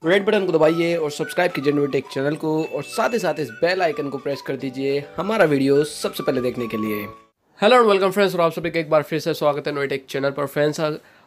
Red button को दबाइए और सब्सक्राइब कीजिए नोटेक चैनल को और साथ ही साथ इस बेल आइकन को प्रेस कर दीजिए हमारा वीडियो सबसे पहले देखने के लिए। हेलो एंड वेलकम फ्रेंड्स, और आप सभी का एक बार फिर से स्वागत है नोटेक चैनल पर। फ्रेंड्स,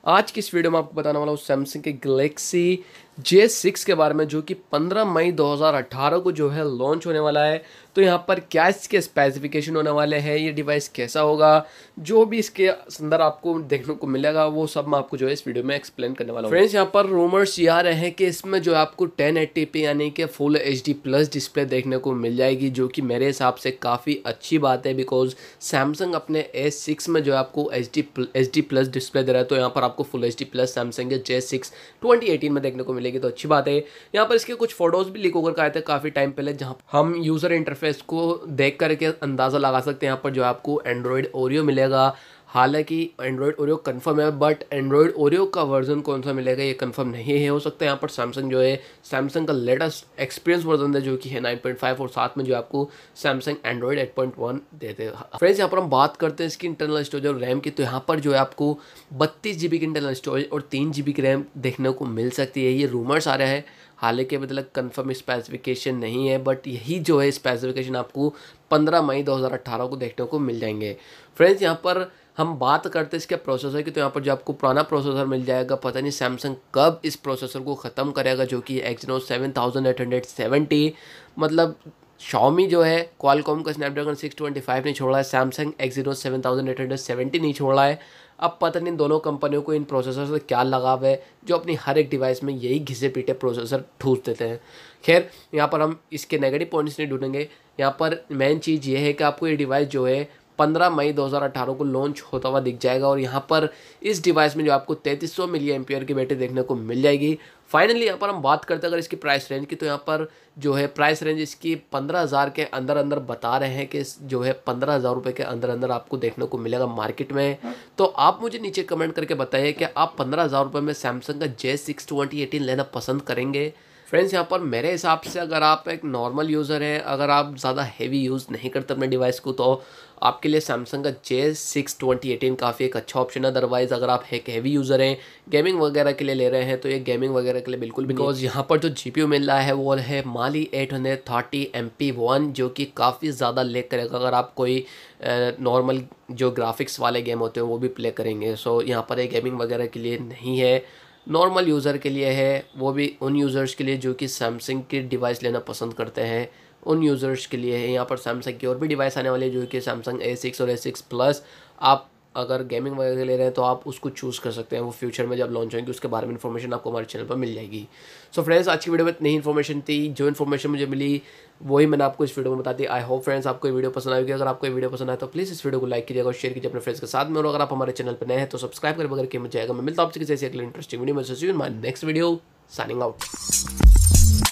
आज की इस वीडियो में आपको बताने वाला हूँ सैमसंग के गैलेक्सी J6 के बारे में, जो कि 15 मई 2018 को जो है लॉन्च होने वाला है। तो यहाँ पर क्या इसके स्पेसिफिकेशन होने वाले हैं, ये डिवाइस कैसा होगा, जो भी इसके अंदर आपको देखने को मिलेगा वो सब मैं आपको जो है इस वीडियो में एक्सप्लेन करने वाला हूँ। फ्रेंड्स, यहाँ पर रूमर्स ये आ रहे हैं कि इसमें जो आपको 1080p यानी कि फुल HD प्लस डिस्प्ले देखने को मिल जाएगी, जो कि मेरे हिसाब से काफ़ी अच्छी बात है। बिकॉज सैमसंग अपने S6 में जो आपको HD प्लस डिस्प्ले दे रहा है, तो यहाँ पर आपको फुल HD प्लस सैमसंग के J6 2018 में देखने को मिलेगी, तो अच्छी बात है। यहाँ पर इसके कुछ फोटोज भी लीक होकर आए थे काफ़ी टाइम पहले, जहाँ हम यूज़र इंटरफेस को देख करके अंदाज़ा लगा सकते हैं यहाँ पर जो आपको एंड्रॉयड ओरियो मिलेगा। हालांकि एंड्रॉयड ओरियो कंफर्म है, बट एंड्रॉयड ओरियो का वर्जन कौन सा मिलेगा ये कंफर्म नहीं है। हो सकता है यहाँ पर सैमसंग जो है सैमसंग का लेटेस्ट एक्सपीरियंस वर्जन है, जो कि है 9.5, और साथ में जो आपको सैमसंग एंड्रॉयड 8.1 देते हैं। फ्रेंड्स, यहाँ पर हम बात करते हैं इसकी इंटरनल स्टोरेज और रैम की, तो यहाँ पर जो है आपको 32 GB की इंटरनल स्टोरेज और 3 GB की रैम देखने को मिल सकती है। ये रूमर्स आ रहे हैं, हालांकि मतलब कंफर्म स्पेसिफिकेशन नहीं है, बट यही जो है स्पेसिफिकेशन आपको 15 मई 2018 को देखने को मिल जाएंगे। फ्रेंड्स, यहाँ पर हम बात करते हैं इसके प्रोसेसर की, तो यहाँ पर जो आपको पुराना प्रोसेसर मिल जाएगा, पता नहीं सैमसंग कब इस प्रोसेसर को ख़त्म करेगा, जो कि Exynos 7870। मतलब Xiaomi जो है क्वालकॉम का स्नैपड्रैगन 625 नहीं छोड़ा है, सैमसंग Exynos 7870 नहीं छोड़ा है। अब पता नहीं दोनों कंपनियों को इन प्रोसेसर से क्या लगाव है, जो अपनी हर एक डिवाइस में यही घिसे पीटे प्रोसेसर ठूस देते हैं। खैर, यहाँ पर हम इसके नेगेटिव पॉइंट्स नहीं ढूंढेंगे। यहाँ पर मेन चीज़ ये है कि आपको ये डिवाइस जो है 15 मई 2018 को लॉन्च होता हुआ दिख जाएगा, और यहाँ पर इस डिवाइस में जो आपको 3300 मिली एम्पियर की बैटरी देखने को मिल जाएगी। फाइनली यहाँ पर हम बात करते हैं अगर इसकी प्राइस रेंज की, तो यहाँ पर जो है प्राइस रेंज इसकी 15,000 के अंदर अंदर बता रहे हैं कि जो है 15,000 रुपये के अंदर अंदर आपको देखने को मिलेगा मार्केट में। तो आप मुझे नीचे कमेंट करके बताइए कि आप 15,000 रुपये में सैमसंग का J6 2018 लेना पसंद करेंगे। फ्रेंड्स, यहाँ पर मेरे हिसाब से अगर आप एक नॉर्मल यूज़र हैं, अगर आप ज़्यादा हैवी यूज़ नहीं करते अपने डिवाइस को, तो आपके लिए सैमसंग का J6 2018 काफ़ी एक अच्छा ऑप्शन है। अदरवाइज़ अगर आप एक हैवी यूज़र हैं, गेमिंग वगैरह के लिए ले रहे हैं, तो ये गेमिंग वगैरह के लिए बिल्कुल भी, बिकॉज यहाँ पर जो GPU मिल रहा है वो है Mali 830 MP1, जो कि काफ़ी ज़्यादा लेग करेगा अगर आप कोई नॉर्मल जो ग्राफिक्स वाले गेम होते हैं वो भी प्ले करेंगे। सो यहाँ पर ये गेमिंग वगैरह के लिए नहीं है, नॉर्मल यूज़र के लिए है, वो भी उन यूज़र्स के लिए जो कि सैमसंग की डिवाइस लेना पसंद करते हैं, उन यूज़र्स के लिए है। यहाँ पर सैमसंग की और भी डिवाइस आने वाली है, जो कि सैमसंग A6 और A6 प्लस। आप अगर गेमिंग वगैरह ले रहे हैं तो आप उसको चूज़ कर सकते हैं, वो फ्यूचर में जब लॉन्च होंगे उसके बारे में इन्फॉर्मेशन आपको हमारे चैनल पर मिल जाएगी। सो फ्रेंड्स, आज की वीडियो में इतनी इन्फॉर्मेशन थी, जो इन्फॉर्मेशन मुझे मिली वही मैंने आपको इस वीडियो में बता दी। आई होप फ्रेंड्स आपको ये वीडियो पसंद आएगी। अगर आपको ये वीडियो पसंद आए तो प्लीज़ इस वीडियो को लाइक कीजिएगा और शेयर कीजिए अपने फ्रेंड्स के साथ में, और अगर आप हमारे चैनल पर नए हैं तो सब्सक्राइब कर वगैरह किया जाएगा। मैं मिलता हूँ आपसे किसी ऐसी अगली इंटरेस्टिंग वीडियो में। See you in my next video, signing out.